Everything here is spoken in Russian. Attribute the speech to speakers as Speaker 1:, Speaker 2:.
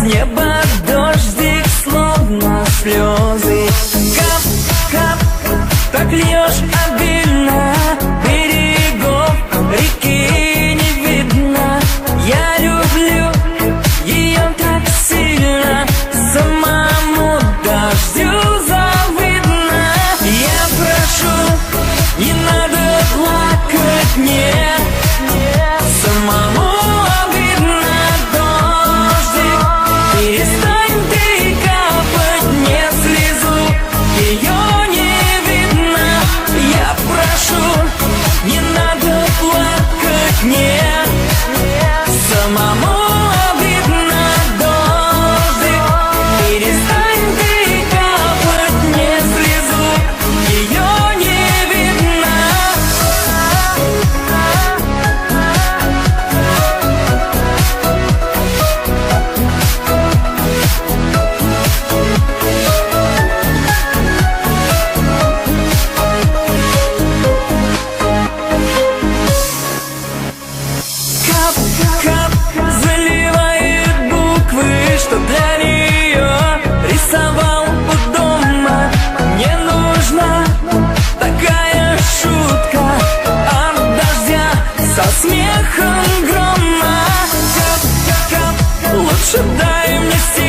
Speaker 1: неба дождик, словно слезы. Кап, кап, так льешь обильно, берегов реки не видно. Я люблю ее так сильно, самому дождю завидно. Я прошу, не надо плакать мне, самому обидно, дождик. Перестань ты капать, не слезу, ее не видно. Я прошу, не надо плакать мне, самому обидно, дождик. Перестань ты капать, не слезу, ее не видно. Кап-кап заливает буквы, что для нее рисовал у дома. Мне нужна такая шутка от дождя со смехом грома. Кап-кап, лучше дай мне силы.